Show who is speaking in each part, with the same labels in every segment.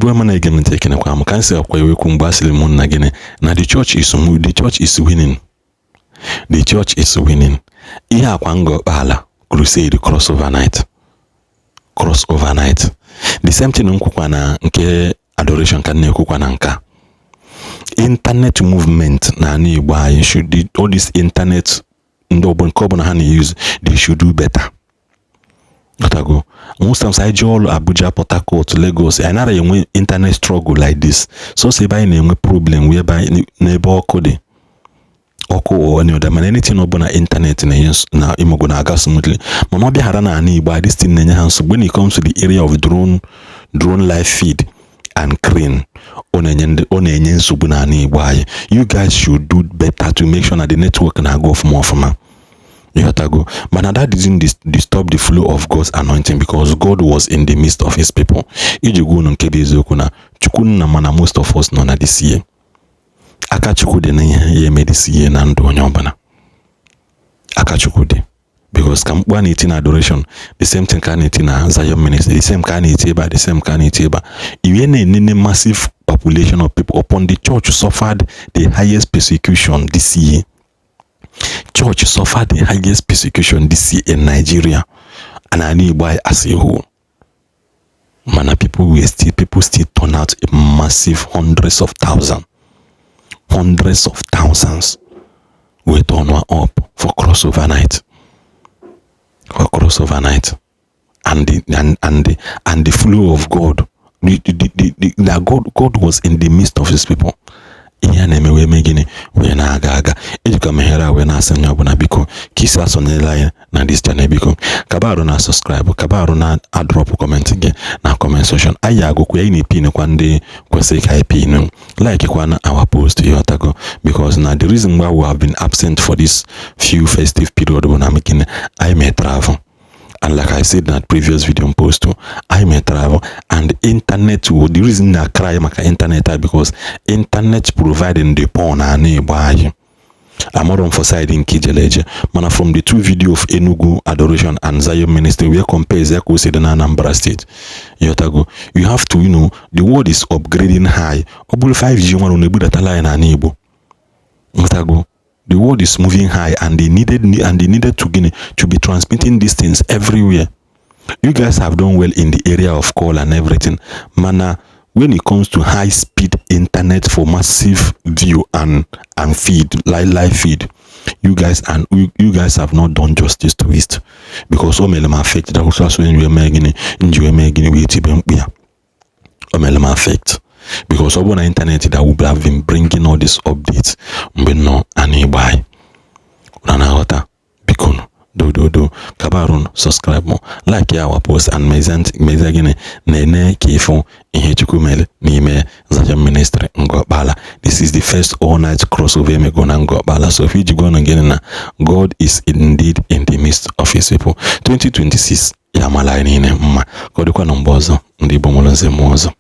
Speaker 1: Igbo man again taking a kwam can say we kumbasilimon again. Now the church is winning. The church is winning. Iya kwango bala crusade cross overnight. The same thing nkukwa na nke adoration kan na-ekwukwa na nka. Internet movement na ani Igbo anyị should all this internet ndị ọbụla ha na-use, they should do better. Go. Most times I all Abuja, Port Harcourt, Lagos. I never win internet struggle like this. So say by name problem whereby neighbor code or any other man anything about na internet na imogo na aga smoothly. Mama be harana ani by this thing in your hands. When it comes to the area of drone live feed and crane on enyen subuna ani why you guys should do better to make sure that the network na go for more for man. You have to go. But that didn't disturb the flow of God's anointing because God was in the midst of his people. Most of us know this year. Akachukude ye made this year nando nyobana. Akachukude. Because one in adoration, the same thing can it in Zion ministry, the same can it the same can it even a massive population of people upon the church suffered the highest persecution this year. Church suffered the highest persecution this year in Nigeria, and I need why as a whole. Man, people still turn out a massive hundreds of thousands we turn up for crossover night, and the flow of God. God was in the midst of his people. Iya na emewe megini we na aga ejika mehera we na asenya obuna biko kisa sonela na this channel biko kabaru na subscribe kabaru na drop comment ge na comment section aya go kwa ini pin kwa ndi kwese kai pin like kwa na our post you atago because na the reason why we have been absent for this few festive period when I'm making I may travel. And like I said in that previous video post too, I may travel and internet. The reason I cry maka internet because internet providing the porn and buy. I'm more emphasizing Kijeleje. Man, from the two video of Enugu Adoration and Zion Ministry, we compare Zeko said in Anambra State. You have to, the world is upgrading high. Obul 5G one on the Buddha line and Igbo. The world is moving high, and they needed to be transmitting these things everywhere. You guys have done well in the area of call and everything. Mana, when it comes to high speed internet for massive view and feed, live feed, you guys have not done justice to it because omelema affect that also when you are making affect. Because on the internet that would have been bringing all these updates, but no, any buy. Unanahota, bikono, do, kabarun, subscribe mo, like our post and mezagine, nene kifo, inhechukumele, nime, Zion Ministry, ngobala. This is the first all-night crossover me gonna ngobala. So if you go again, God is indeed in the midst of his people. 2026, yamala nine mma, kodukwa nombozo, ndibo molonze mozo.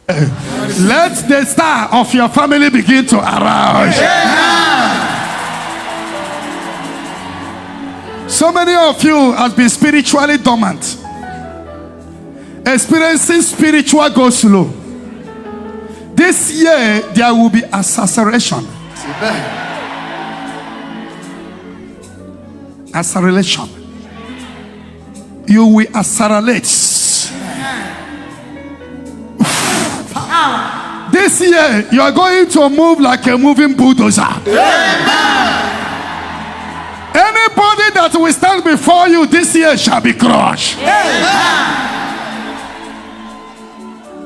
Speaker 2: Let the star of your family begin to arise. Yeah. So many of you have been spiritually dormant, experiencing spiritual go slow. This year there will be acceleration. Acceleration. You will accelerate. This year, you are going to move like a moving bulldozer. Amen. Anybody that will stand before you this year shall be crushed. Amen.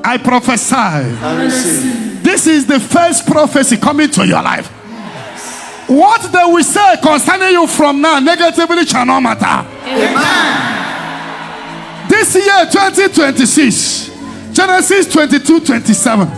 Speaker 2: I prophesy. This is the first prophecy coming to your life. What they will say concerning you from now negatively shall not matter. Amen. This year, 2026, Genesis 22:27.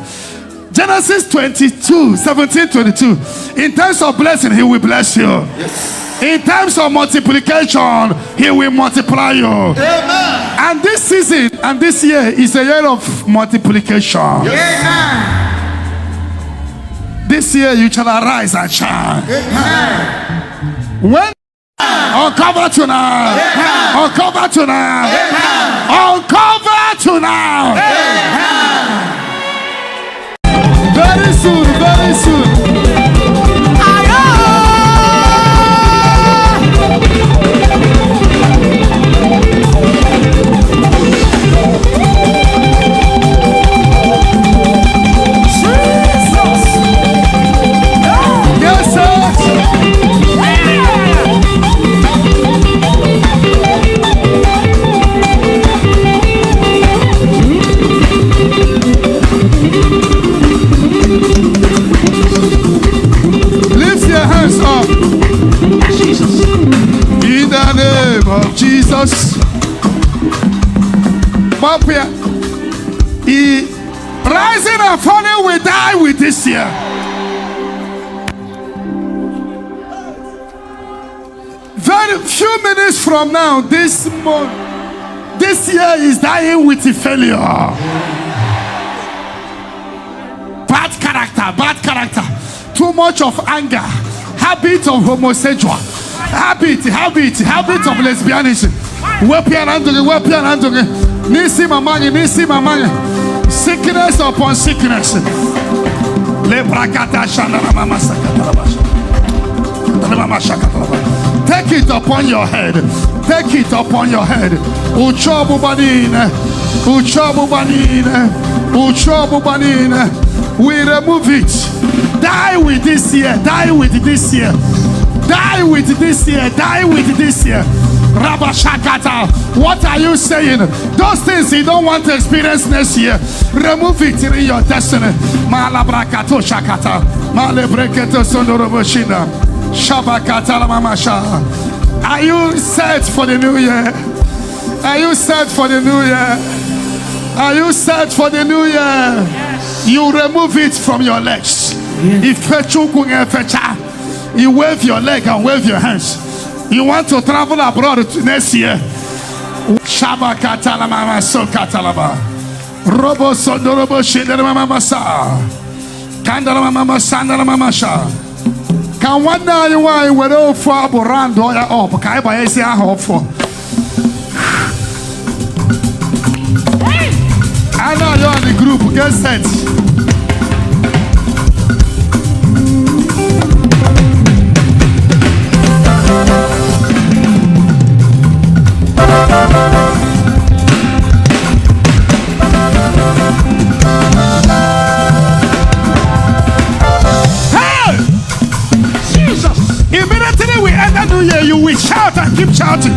Speaker 2: Genesis 22:17-22. In terms of blessing, he will bless you. Yes. In terms of multiplication, he will multiply you. Amen. And this season and this year is a year of multiplication. Yes. Amen. This year you shall arise and shine. Amen. When uncover tonight. Amen. Uncover tonight. Amen. Uncover battle now. Very soon, very soon. Jesus, but he rising and falling will die with this year. Very few minutes from now, this year is dying with a failure. Bad character, too much of anger, habit of homosexual, habit of lesbianism. Sickness upon sickness. Take it upon your head. Take it upon your head. We remove it. Die with this year. Die with this year. Die with this year. Die with this year. Rabashakata. What are you saying? Those things you don't want to experience next year, remove it in your destiny. Malabrakato shakata. Malebreketo sonoroboshina. Shabakata mamasha. Are you set for the new year? Are you set for the new year? Are you set for the new year? Yes. You remove it from your legs. Yes. You wave your leg and wave your hands. You want to travel abroad next year. Shabakata mama so katalaba. Robo sondorobo shindere mama sa. Kandala mama sandala mama sha. Can one day you want to for aborando or up? Can I buy a hope for? I know you're in the group. Get set. Hey! Jesus! Immediately we enter New Year, you will shout and keep shouting.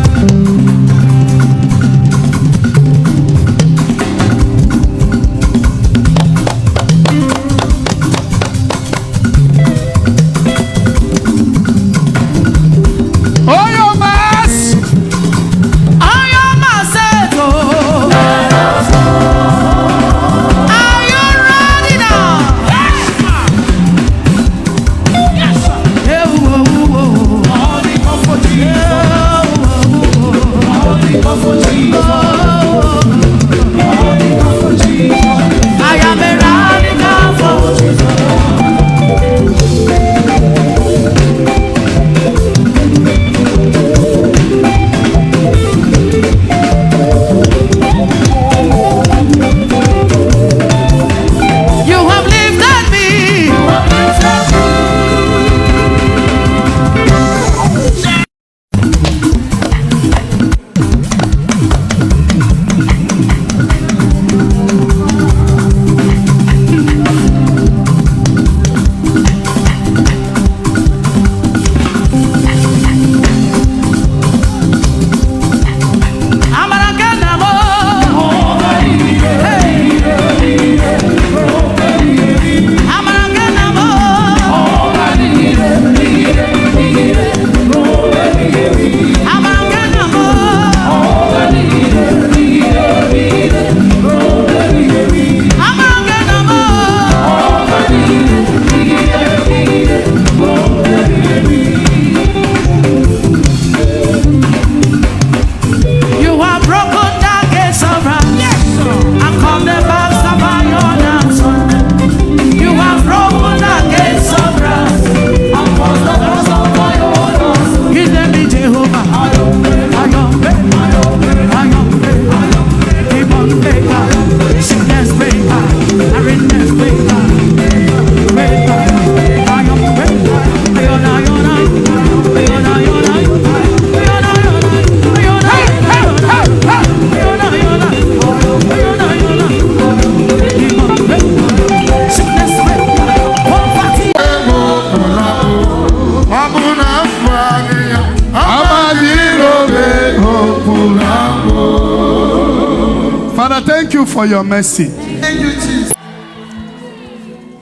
Speaker 2: you for your mercy.
Speaker 3: Thank you, Jesus.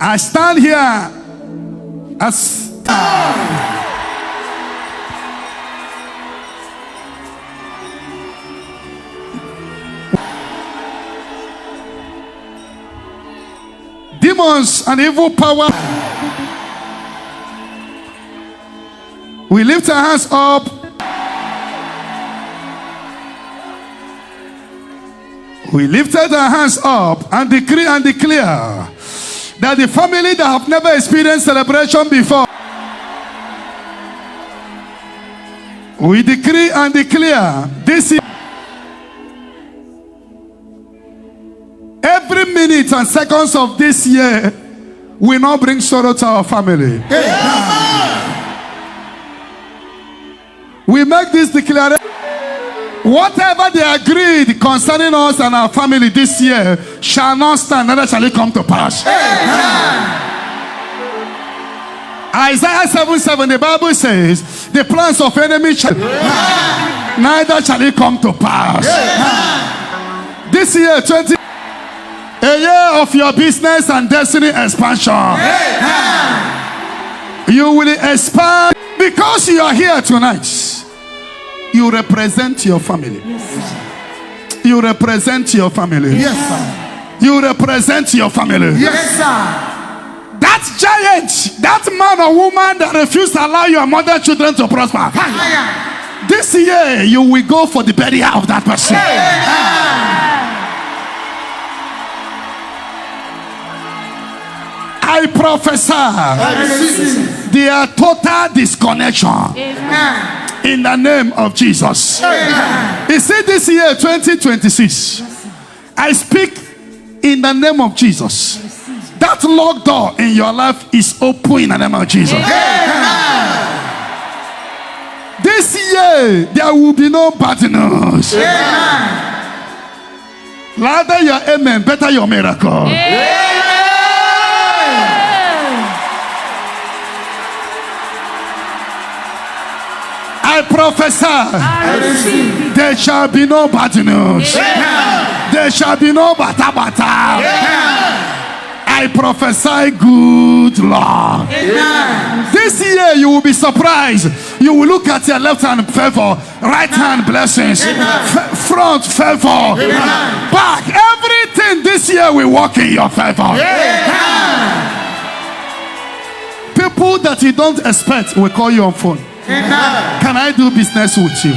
Speaker 2: I stand here as demons and evil power. We lift our hands up. We lifted our hands up and decree and declare that the family that have never experienced celebration before, we decree and declare this year, every minute and seconds of this year will not bring sorrow to our family. We make this declaration. Whatever they agreed concerning us and our family this year shall not stand, neither shall it come to pass. Isaiah 7:7, the Bible says, the plans of enemy shall neither shall it come to pass. This year, a year of your business and destiny expansion. You will expand because you are here tonight. You represent your family.
Speaker 3: Yes, sir.
Speaker 2: You represent your family.
Speaker 3: Yes, sir.
Speaker 2: You represent your family.
Speaker 3: Yes, sir.
Speaker 2: That giant, that man or woman that refused to allow your mother children to prosper. This year you will go for the burial of that person. I prophesy their total disconnection. In the name of Jesus. You see, this year 2026, I speak in the name of Jesus. That locked door in your life is open in the name of Jesus. This year there will be no bad news. Louder your amen, better your miracle. I prophesy, there shall be no bad news. There shall be no bata bata. I prophesy good luck. This year you will be surprised. You will look at your left hand favor, right hand blessings, front favor, back. Everything this year will work in your favor. People that you don't expect will call you on phone. Can I do business with you?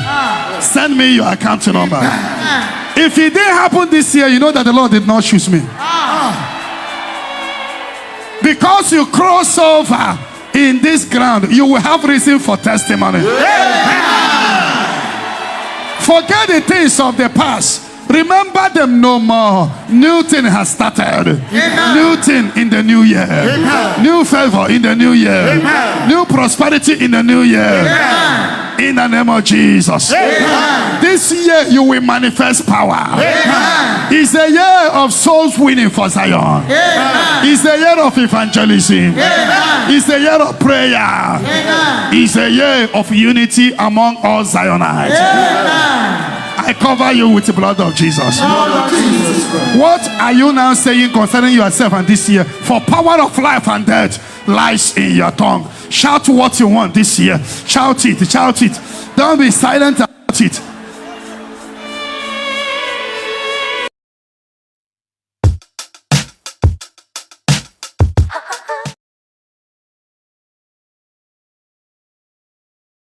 Speaker 2: Send me your account number. If it didn't happen this year, you know that the Lord did not choose me. Because you cross over in this ground, you will have reason for testimony. Forget the things of the past. Remember them no more. New thing has started. New thing in the new year. New favor in the new year. New prosperity in the new year. In the name of Jesus. This year you will manifest power. It's a year of souls winning for Zion. It's a year of evangelism. It's a year of prayer. It's a year of unity among all Zionites. I cover you with the blood of Jesus. What are you now saying concerning yourself and this year? For power of life and death lies in your tongue. Shout what you want this year. Shout it, shout it. Don't be silent about it.